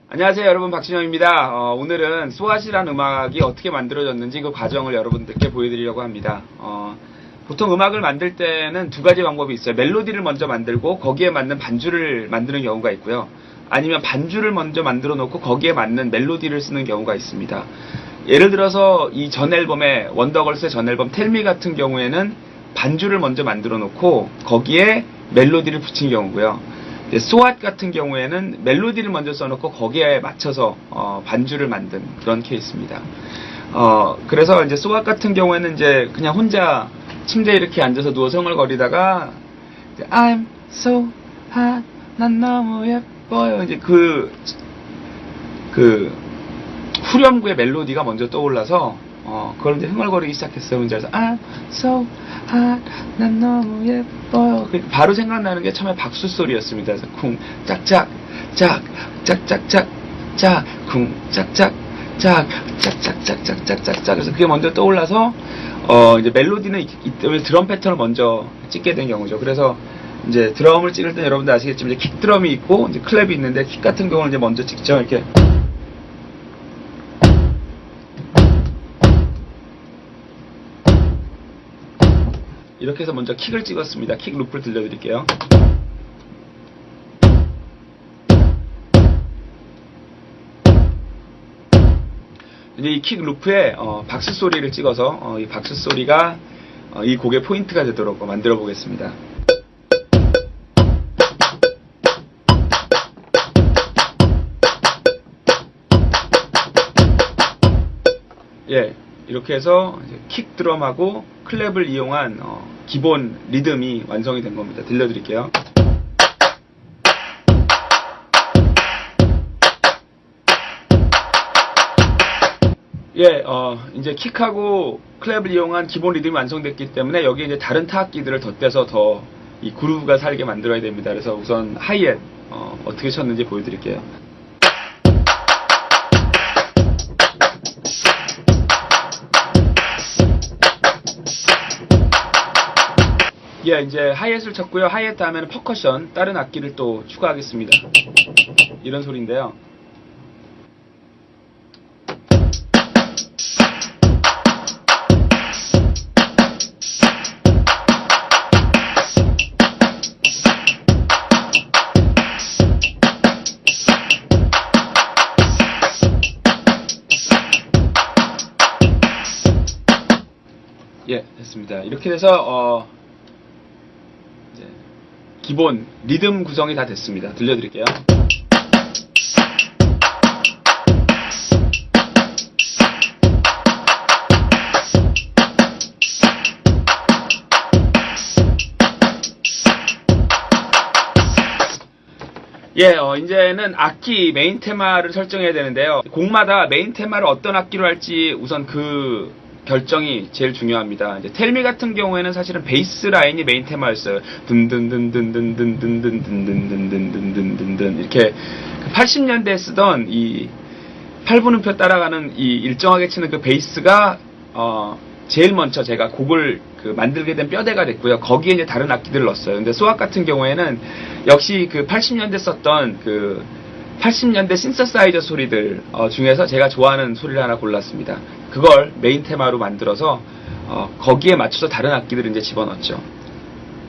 안녕하세요 여러분, 박진영입니다. 오늘은 스왓이라는 음악이 어떻게 만들어졌는지 그 과정을 여러분들께 보여드리려고 합니다. 보통 음악을 만들 때는 두 가지 방법이 있어요. 멜로디를 먼저 만들고 거기에 맞는 반주를 만드는 경우가 있고요. 아니면 반주를 먼저 만들어 놓고 거기에 맞는 멜로디를 쓰는 경우가 있습니다. 예를 들어서 이 전 앨범의 원더걸스의 전 앨범 텔미 같은 경우에는 반주를 먼저 만들어 놓고 거기에 멜로디를 붙인 경우고요. 스왓 같은 경우에는 멜로디를 먼저 써놓고 거기에 맞춰서 반주를 만든 그런 케이스입니다. 그래서 이제 스왓 같은 경우에는 이제 그냥 혼자 침대에 이렇게 앉아서 누워서 흥얼거리다가 I'm so hot, 난 너무 예뻐요. 이제 그 후렴구의 멜로디가 먼저 떠올라서 그걸 이제 흥얼거리기 시작했어요. 혼자서 I'm so hot, 난 너무 예뻐요. 바로 생각나는 게 처음에 박수 소리였습니다. 그래서 쿵 짝짝 짝 짝짝짝 짝 쿵 짝짝 짝 짝짝짝짝짝짝. 그래서 그게 먼저 떠올라서 이제 멜로디는 이때 드럼 패턴을 먼저 찍게 된 경우죠. 그래서 이제 드럼을 찍을 때 여러분들 아시겠지만 이제 킥 드럼이 있고 이제 클랩이 있는데 킥 같은 경우는 이제 먼저 찍죠. 이렇게 이렇게 해서 먼저 킥을 찍었습니다. 킥 루프를 들려드릴게요. 이제 이 킥 루프에 박수 소리를 찍어서 이 박수 소리가 이 곡의 포인트가 되도록 만들어 보겠습니다. 예, 이렇게 해서 킥 드럼하고 클랩을 이용한 기본 리듬이 완성이 된 겁니다. 들려드릴게요. 예, 이제 킥하고 클랩을 이용한 기본 리듬이 완성됐기 때문에 여기에 이제 다른 타악기들을 덧대서 더 이 그루브가 살게 만들어야 됩니다. 그래서 우선 하이햇 어떻게 쳤는지 보여드릴게요. 예, 이제 하이햇을 쳤고요. 하이햇 다음에는 퍼커션, 다른 악기를 또 추가하겠습니다. 이런 소리인데요. 예, 됐습니다. 이렇게 돼서 기본 리듬 구성이 다 됐습니다. 들려드릴게요. 예, 이제는 악기 메인 테마를 설정해야 되는데요. 곡마다 메인 테마를 어떤 악기로 할지 우선 그 결정이 제일 중요합니다. 이제 텔미 같은 경우에는 사실은 베이스 라인이 메인 테마였어요. 든든든든든든든든든든든든든든 이렇게 80년대에 쓰던 이 8분음표 따라가는 이 일정하게 치는 그 베이스가 제일 먼저 제가 곡을 만들게 된 뼈대가 됐고요. 거기에 이제 다른 악기들을 넣었어요. 근데 스왓 같은 경우에는 역시 그 80년대 썼던 그 80년대 신서사이저 소리들 중에서 제가 좋아하는 소리를 하나 골랐습니다. 그걸 메인 테마로 만들어서 거기에 맞춰서 다른 악기들을 이제 집어넣었죠.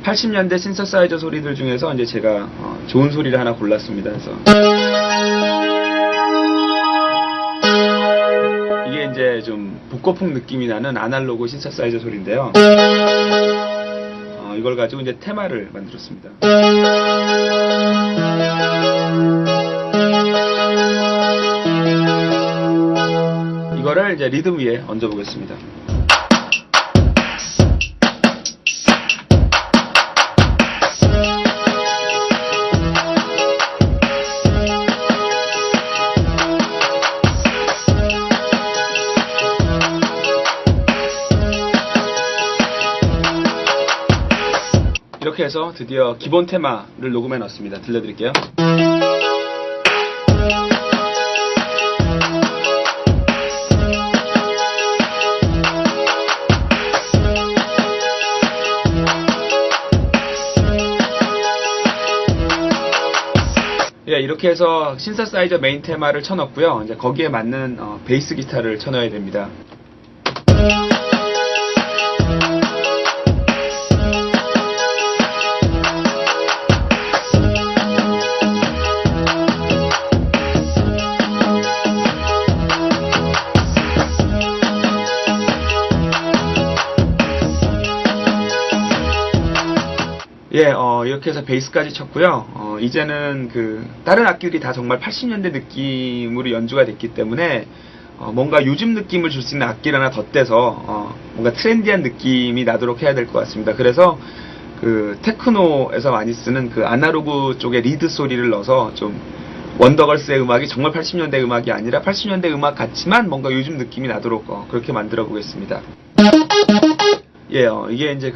80년대 신서사이저 소리들 중에서 이제 제가 좋은 소리를 하나 골랐습니다. 그래서 이게 이제 좀 복고풍 느낌이 나는 아날로그 신서사이저 소리인데요. 이걸 가지고 이제 테마를 만들었습니다. 이거를 이제 리듬 위에 얹어 보겠습니다. 이렇게 해서 드디어 기본 테마를 녹음해 놨습니다. 들려드릴게요. 예, 이렇게 해서 신서사이저 메인 테마를 쳐넣고요. 이제 거기에 맞는 베이스 기타를 쳐넣어야 됩니다. 예, 이렇게 해서 베이스까지 쳤고요. 이제는 다른 악기들이 다 정말 80년대 느낌으로 연주가 됐기 때문에, 뭔가 요즘 느낌을 줄 수 있는 악기를 하나 덧대서, 뭔가 트렌디한 느낌이 나도록 해야 될 것 같습니다. 그래서, 테크노에서 많이 쓰는 아날로그 쪽에 리드 소리를 넣어서 좀, 원더걸스의 음악이 정말 80년대 음악이 아니라 80년대 음악 같지만 뭔가 요즘 느낌이 나도록, 그렇게 만들어 보겠습니다. 예, 이게 이제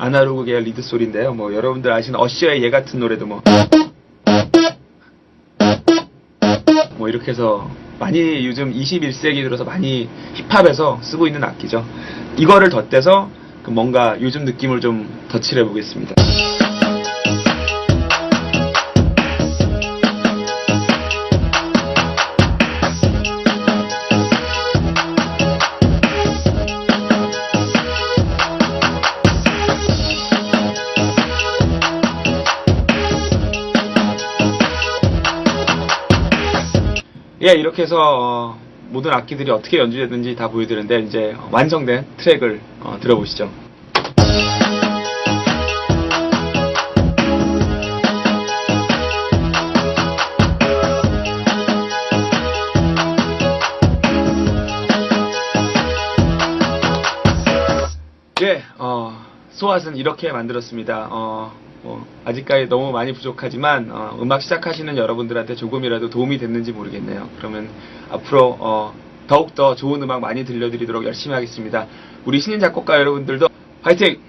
아날로그 계열 리드 소리인데요. 뭐 여러분들 아시는 어시어의 얘 같은 노래도 뭐 이렇게 해서 많이 요즘 21세기 들어서 많이 힙합에서 쓰고 있는 악기죠. 이거를 덧대서 뭔가 요즘 느낌을 좀 덧칠해 보겠습니다. 예, 이렇게 해서 모든 악기들이 어떻게 연주되는지 다 보여드렸는데 이제 완성된 트랙을 들어보시죠. 예, 소앗은 이렇게 만들었습니다. 아직까지 너무 많이 부족하지만 음악 시작하시는 여러분들한테 조금이라도 도움이 됐는지 모르겠네요. 그러면 앞으로 더욱더 좋은 음악 많이 들려드리도록 열심히 하겠습니다. 우리 신인 작곡가 여러분들도 화이팅!